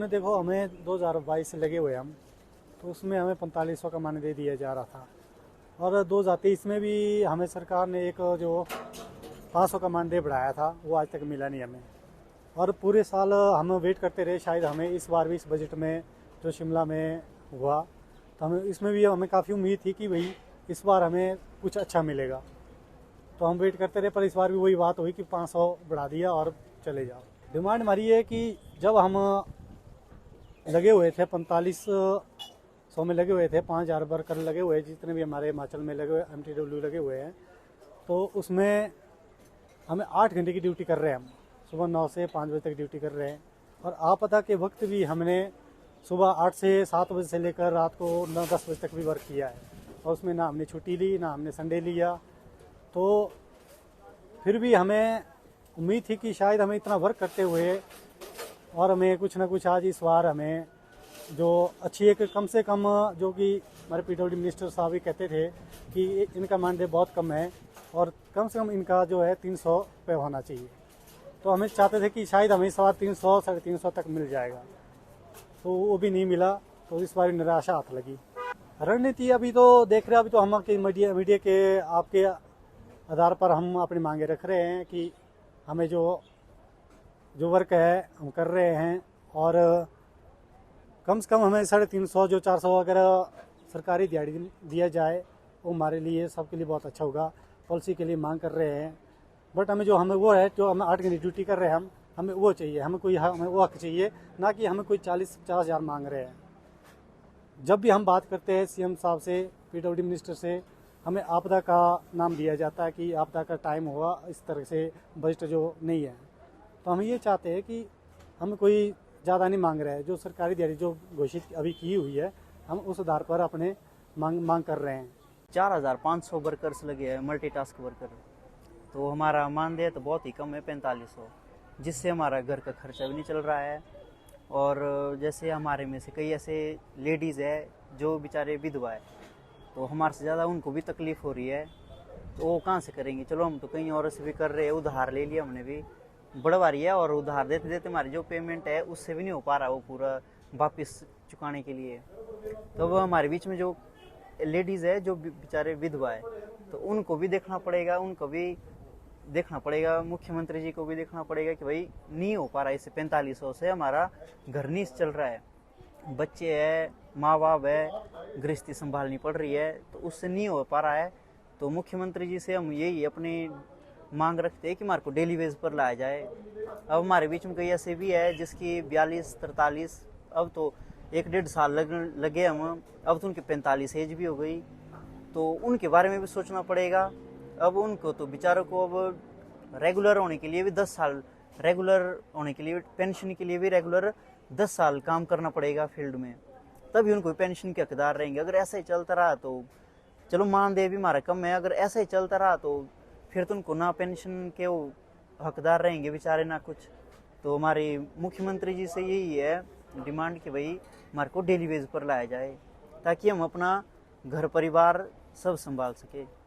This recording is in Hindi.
में देखो हमें 2022 से लगे हुए हम, तो उसमें हमें 4500 का मानदेय दिया जा रहा था। और 2023 में भी हमें सरकार ने एक जो 500 का मानदेय बढ़ाया था, वो आज तक मिला नहीं हमें। और पूरे साल हम वेट करते रहे, शायद हमें इस बार भी इस बजट में जो शिमला में हुआ, तो हमें इसमें भी हमें काफ़ी उम्मीद थी कि भाई इस बार हमें कुछ अच्छा मिलेगा। तो हम वेट करते रहे, पर इस बार भी वही बात हुई कि 500 बढ़ा दिया और चले जाओ। डिमांड हमारी है कि जब हम लगे हुए थे 4500 में लगे हुए थे, 5000 वर्कर लगे हुए, जितने भी हमारे हिमाचल में लगे हुए MTW लगे हुए हैं, तो उसमें हमें 8 घंटे की ड्यूटी कर रहे हैं। हम सुबह 9 से 5 बजे तक ड्यूटी कर रहे हैं। और आपदा के वक्त भी हमने सुबह 8 से 7 बजे से लेकर रात को 9-10 बजे तक भी वर्क किया है, और उसमें ना हमने छुट्टी ली, ना हमने संडे लिया। तो फिर भी हमें उम्मीद थी कि शायद हमें इतना वर्क करते हुए और हमें कुछ ना कुछ आज इस बार हमें जो अच्छी एक कम से कम, जो कि हमारे PWD मिनिस्टर साहब भी कहते थे कि इनका मानदेय बहुत कम है और कम से कम इनका जो है 300 रुपये होना चाहिए। तो हमें चाहते थे कि शायद हमें इस बार 300 350 तक मिल जाएगा, तो वो भी नहीं मिला। तो इस बार निराशा हाथ लगी। रणनीति अभी तो देख रहे हैं, अभी तो हम आपके मीडिया के आपके आधार पर हम अपनी मांगे रख रहे हैं कि हमें जो वर्क है हम कर रहे हैं, और कम से कम हमें 350 जो 400 अगर सरकारी दिहाड़ी दिया जाए, वो हमारे लिए सबके लिए बहुत अच्छा होगा। पॉलिसी के लिए मांग कर रहे हैं, बट हमें वो है जो हम 8 घंटे ड्यूटी कर रहे हैं, हमें वो चाहिए, हमें वो हक चाहिए, ना कि हमें कोई 40-50 हज़ार मांग रहे हैं। जब भी हम बात करते हैं CM साहब से, PWD मिनिस्टर से, हमें आपदा का नाम दिया जाता है कि आपदा का टाइम हुआ, इस तरह से बजट जो नहीं है। तो हम ये चाहते हैं कि हमें कोई ज़्यादा नहीं मांग रहे हैं, जो सरकारी दिहाड़ी जो घोषित अभी की हुई है, हम उस आधार पर अपने मांग कर रहे हैं। 4500 वर्कर्स लगे हैं, मल्टीटास्क वर्कर। तो हमारा मानदेय तो बहुत ही कम है, 4500, जिससे हमारा घर का खर्चा भी नहीं चल रहा है। और जैसे हमारे में से कई ऐसे लेडीज़ है जो बेचारे विधवा है, तो हमारे से ज़्यादा उनको भी तकलीफ़ हो रही है, तो वो कहाँ से करेंगे। चलो हम तो कहीं और से भी कर रहे हैं, उधार ले लिया हमने भी, बढ़वा रही है, और उधार देते देते हमारी जो पेमेंट है उससे भी नहीं हो पा रहा वो पूरा वापस चुकाने के लिए। तो वो हमारे बीच में जो लेडीज़ है जो बेचारे विधवा है, तो उनको भी देखना पड़ेगा, मुख्यमंत्री जी को भी देखना पड़ेगा कि भाई नहीं हो पा रहा है, इससे 4500 से हमारा घर नहीं चल रहा है, बच्चे है, माँ बाप है, गृहस्थी संभालनी पड़ रही है, तो उससे नहीं हो पा रहा है। तो मुख्यमंत्री जी से हम यही अपनी मांग रखते हैं कि हमारे को डेली वेज पर लाया जाए। अब हमारे बीच में कई ऐसे भी है जिसकी 42-43, अब तो 1-1.5 साल लगे हम, अब तो उनकी 45 एज भी हो गई, तो उनके बारे में भी सोचना पड़ेगा। अब उनको तो बेचारों को अब रेगुलर होने के लिए भी 10 साल, रेगुलर होने के लिए पेंशन के लिए भी रेगुलर 10 साल काम करना पड़ेगा फील्ड में, तभी उनको पेंशन के हकदार रहेंगे। अगर ऐसा ही चलता रहा तो चलो मानदेय भी हमारा कम है, अगर ऐसा ही चलता रहा तो फिर तो उनको ना पेंशन के वो हकदार रहेंगे बेचारे, ना कुछ। तो हमारे मुख्यमंत्री जी से यही है डिमांड कि भाई हमारे को डेली वेज पर लाया जाए, ताकि हम अपना घर परिवार सब संभाल सके।